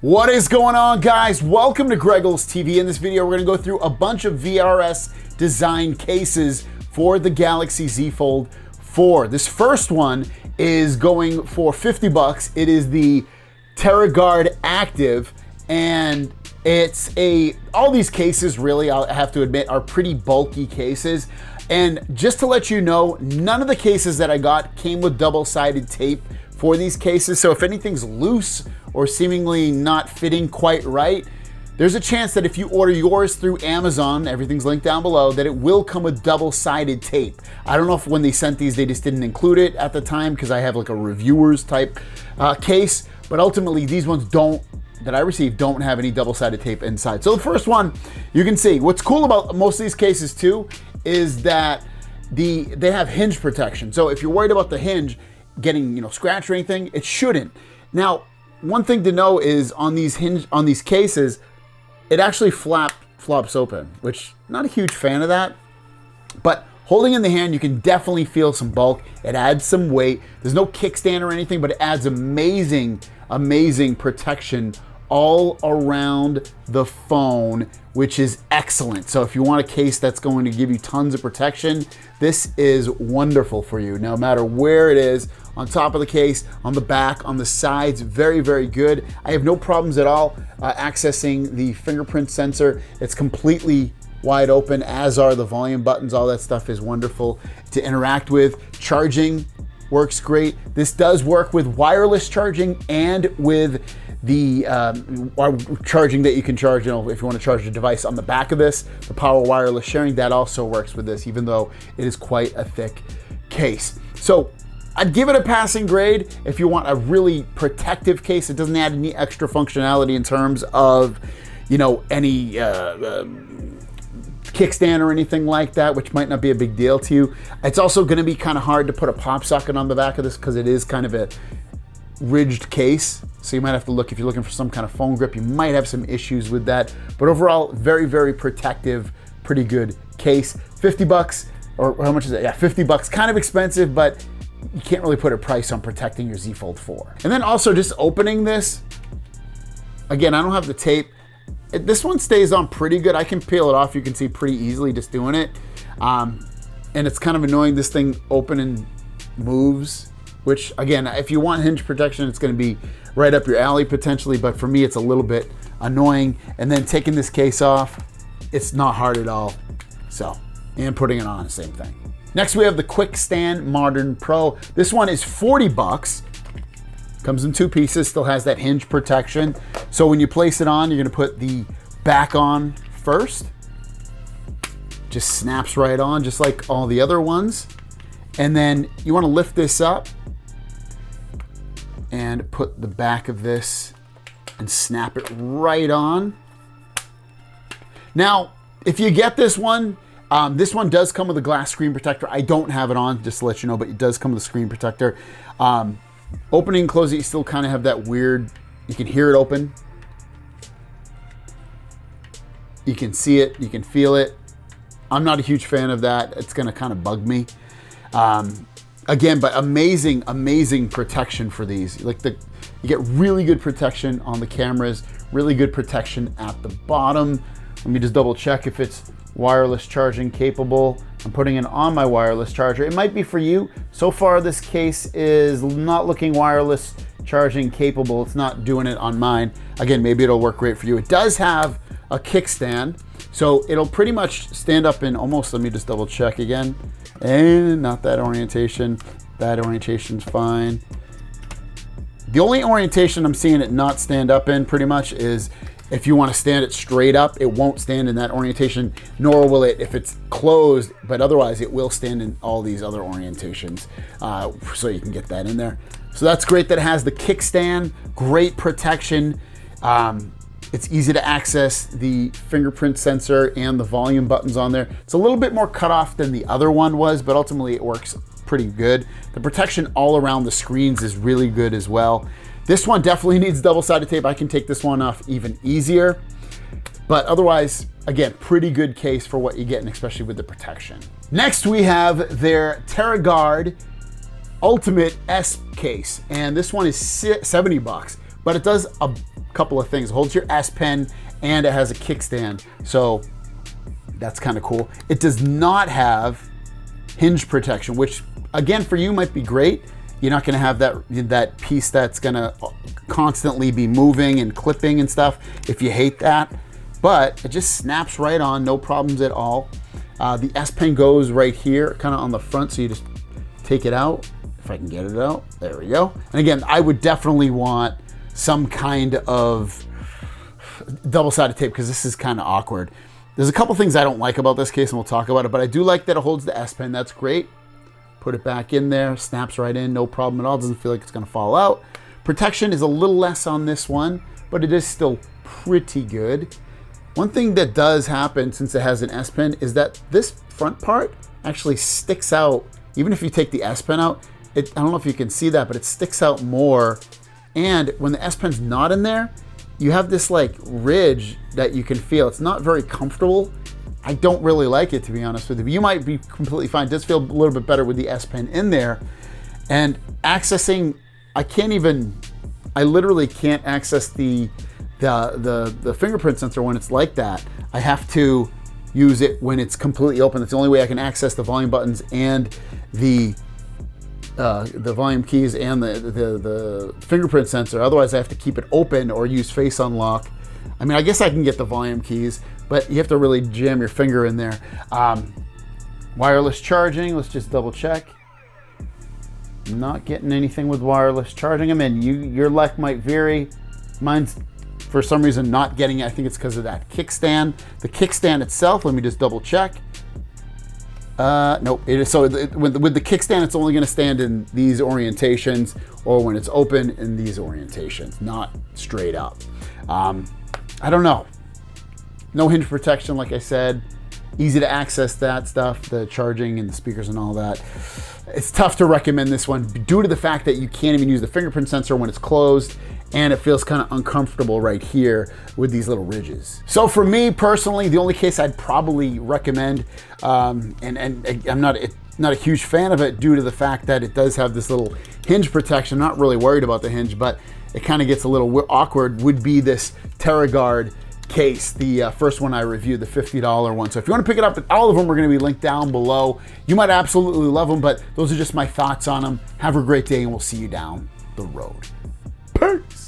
What is going on, guys? Welcome to Greggles TV. In this video, we're going to go through a bunch of VRS design cases for the Galaxy Z Fold 4. This first one is going for 50 bucks. It is the Terra Guard Active, and all these cases really, I have to admit, are pretty bulky cases. And just to let you know, none of the cases that I got came with double-sided tape for these cases. So if anything's loose or seemingly not fitting quite right, there's a chance that if you order yours through Amazon, everything's linked down below, that it will come with double-sided tape. I don't know if when they sent these, they just didn't include it at the time because I have like a reviewer's type case, but ultimately these ones that I received don't have any double-sided tape inside. So the first one, you can see, what's cool about most of these cases too, is that they have hinge protection. So if you're worried about the hinge getting scratched or anything, it shouldn't. Now, one thing to know is on these cases, it actually flops open, which not a huge fan of that. But holding in the hand, you can definitely feel some bulk. It adds some weight. There's no kickstand or anything, but it adds amazing protection all around the phone, which is excellent. So if you want a case that's going to give you tons of protection, this is wonderful for you, no matter where it is, on top of the case, on the back, on the sides, very, very good. I have no problems at all accessing the fingerprint sensor. It's completely wide open, as are the volume buttons. All that stuff is wonderful to interact with. Charging works great. This does work with wireless charging and with the charging that you can charge, if you want to charge a device on the back of this, the power wireless sharing, that also works with this, even though it is quite a thick case. So I'd give it a passing grade. If you want a really protective case, it doesn't add any extra functionality in terms of, any kickstand or anything like that, which might not be a big deal to you. It's also going to be kind of hard to put a pop socket on the back of this because it is kind of a ridged case. So you might have to look, if you're looking for some kind of phone grip, you might have some issues with that. But overall, very, very protective, pretty good case. 50 bucks, or how much is it? Yeah, 50 bucks, kind of expensive, but you can't really put a price on protecting your Z Fold 4. And then also just opening this, again, I don't have the tape. This one stays on pretty good. I can peel it off, you can see pretty easily just doing it. And it's kind of annoying, this thing open and moves, which again, if you want hinge protection, it's gonna be right up your alley potentially, but for me, it's a little bit annoying. And then taking this case off, it's not hard at all. So, and putting it on, the same thing. Next, we have the Quick Stand Modern Pro. This one is 40 bucks. Comes in two pieces, still has that hinge protection. So when you place it on, you're gonna put the back on first. Just snaps right on, just like all the other ones. And then you wanna lift this up and put the back of this and snap it right on. Now, if you get this one does come with a glass screen protector. I don't have it on, just to let you know, but it does come with a screen protector. Opening and closing, you still kind of have that weird, you can hear it open. You can see it, you can feel it. I'm not a huge fan of that. It's gonna kind of bug me. Again, but amazing protection for these. You get really good protection on the cameras, really good protection at the bottom. Let me just double check if it's wireless charging capable. I'm putting it on my wireless charger. It might be for you. So far, this case is not looking wireless charging capable. It's not doing it on mine. Again, maybe it'll work great for you. It does have a kickstand, so it'll pretty much stand up in almost, let me just double check again. And not that orientation. That orientation's fine. The only orientation I'm seeing it not stand up in pretty much is if you want to stand it straight up, it won't stand in that orientation, nor will it if it's closed, but otherwise it will stand in all these other orientations. So you can get that in there. So that's great that it has the kickstand, great protection. It's easy to access the fingerprint sensor and the volume buttons on there. It's a little bit more cut off than the other one was, but ultimately it works pretty good. The protection all around the screens is really good as well. This one definitely needs double-sided tape. I can take this one off even easier, but otherwise, again, pretty good case for what you get, and especially with the protection. Next, we have their Terra Guard Ultimate S case, and this one is 70 bucks, but it does a couple of things. It holds your S Pen and it has a kickstand. So that's kind of cool. It does not have hinge protection, which again for you might be great. You're not gonna have that piece that's gonna constantly be moving and clipping and stuff if you hate that. But it just snaps right on, no problems at all. The S Pen goes right here, kind of on the front, so you just take it out. If I can get it out, there we go. And again, I would definitely want some kind of double-sided tape because this is kind of awkward. There's a couple things I don't like about this case and we'll talk about it, but I do like that it holds the S Pen, that's great. Put it back in there, snaps right in, no problem at all, doesn't feel like it's gonna fall out. Protection is a little less on this one, but it is still pretty good. One thing that does happen since it has an S Pen is that this front part actually sticks out. Even if you take the S Pen out, I don't know if you can see that, but it sticks out more. And when the S Pen's not in there, you have this like ridge that you can feel. It's not very comfortable. I don't really like it, to be honest with you. You might be completely fine. It does feel a little bit better with the S Pen in there. And accessing, I literally can't access the fingerprint sensor when it's like that. I have to use it when it's completely open. That's the only way I can access the volume buttons and the volume keys and the fingerprint sensor. Otherwise I have to keep it open or use face unlock. I mean, I guess I can get the volume keys, but you have to really jam your finger in there. Wireless charging, let's just double check. Not getting anything with wireless charging. I mean, your luck might vary. Mine's for some reason not getting it. I think it's because of that kickstand. The kickstand itself, let me just double check. Nope, it is. So with the kickstand, it's only gonna stand in these orientations or when it's open in these orientations, not straight up. I don't know. No hinge protection, like I said. Easy to access that stuff, the charging and the speakers and all that. It's tough to recommend this one due to the fact that you can't even use the fingerprint sensor when it's closed, and it feels kind of uncomfortable right here with these little ridges. So for me personally, the only case I'd probably recommend, and I'm not a huge fan of it due to the fact that it does have this little hinge protection. I'm not really worried about the hinge, but it kind of gets a little awkward, would be this Terra Guard case, the first one I reviewed, the $50 one. So if you want to pick it up, all of them are going to be linked down below. You might absolutely love them, but those are just my thoughts on them. Have a great day, and we'll see you down the road. Peace.